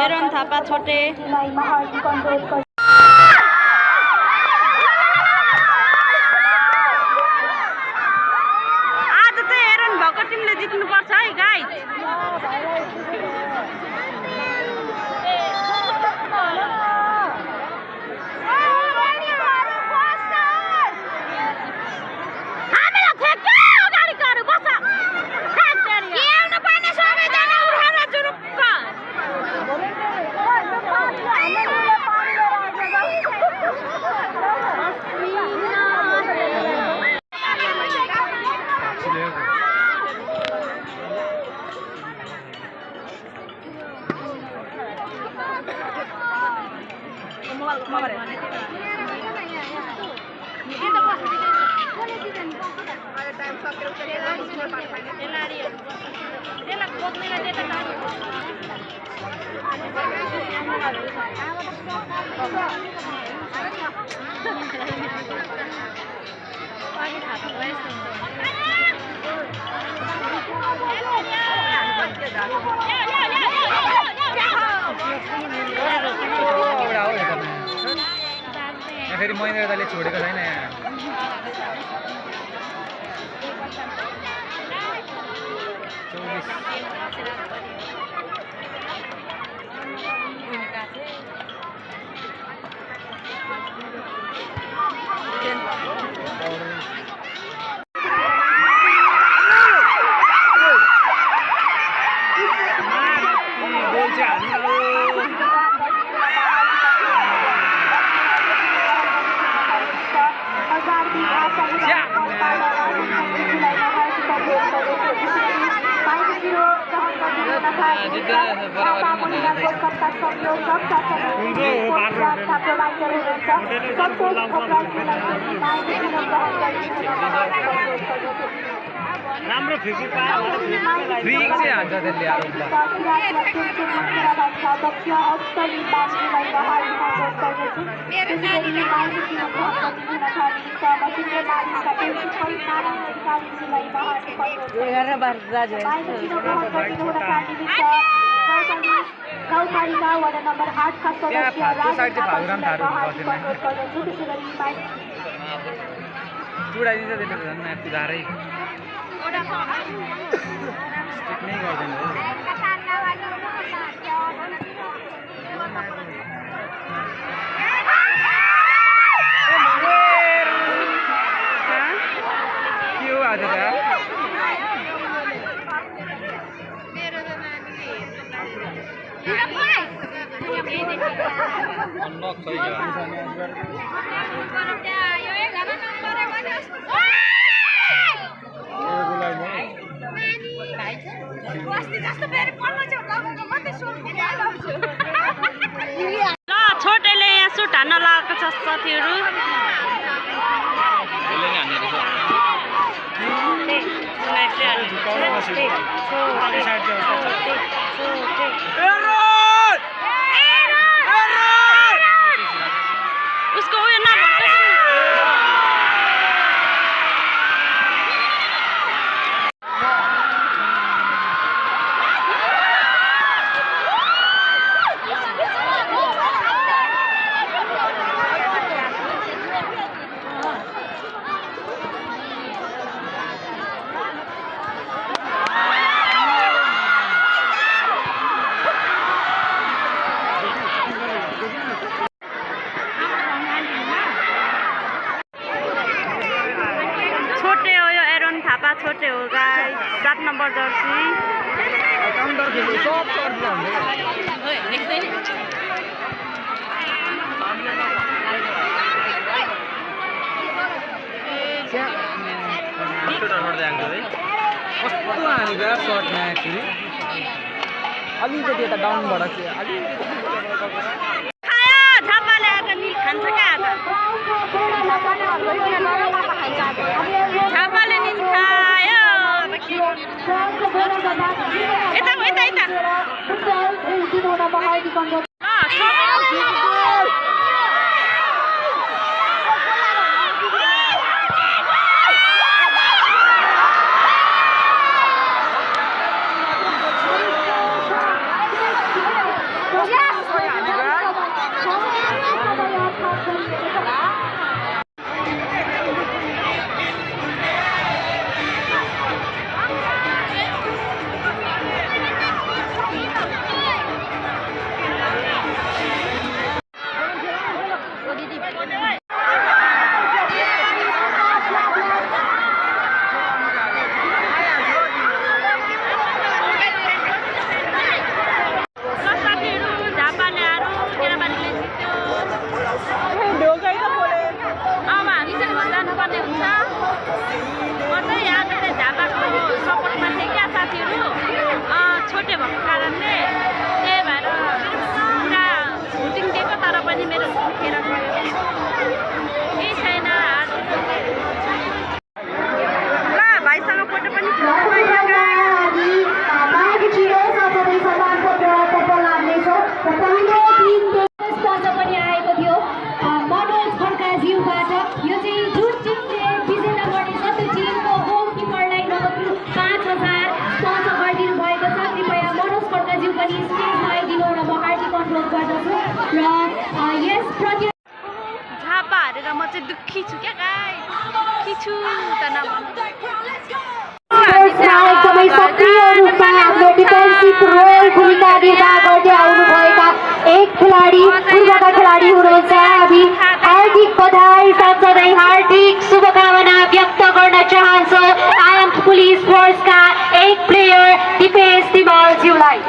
एरन थापा छोटे आज चाहिँ एरन भएको टिमले जित्नुपर्छ है गाइस। फेरि महेन्द्रदाले छोडेको छैन यहाँ। राम्रो फ्री चाहिँ हान्छ त्यसले गाउँपालिका वडा नम्बर 8 का सदस्य चुडाइदिन्छ त्यसले झन् कुदारै स्टिक नै गर्दैन हो। के हो आज त अनलक छ छोटेले यहाँ सुट हान्न लगाएको छ साथीहरू। उसको उयो छोटे हो गाइस। 7 नंबर जर्सी कस्तो हानेको सर्टमा एक्चुअली अलिकति यता डाउनबाट चाहिँ अलिकति झापाले आएको नि खान्छ क्या झापाले नि खायो। यता यता यता लागि स्टेजलाई दिनु र म हार्दिक अनुरोध गर्दछु र यस प्रति झापा हारेर म चाहिँ दुःखी छु क्या गाइस, दुःखी छु त नभन्नु। स्पोर्ट्समा एकदमै सक्रिय रूपमा आफ्नो डिफेन्सिभ रोल भूमिका निर्वाह गर्दै आउनुभएका एक खेलाडी पूर्वका खेलाडी हुनुहुन्छ। हामी हार्दिक बधाई साथसाथै हार्दिक शुभकामना व्यक्त गर्न चाहन्छौँ आयाम पुलिस फोर्सका एक प्लेयर दिपेश तिमलज्यूलाई।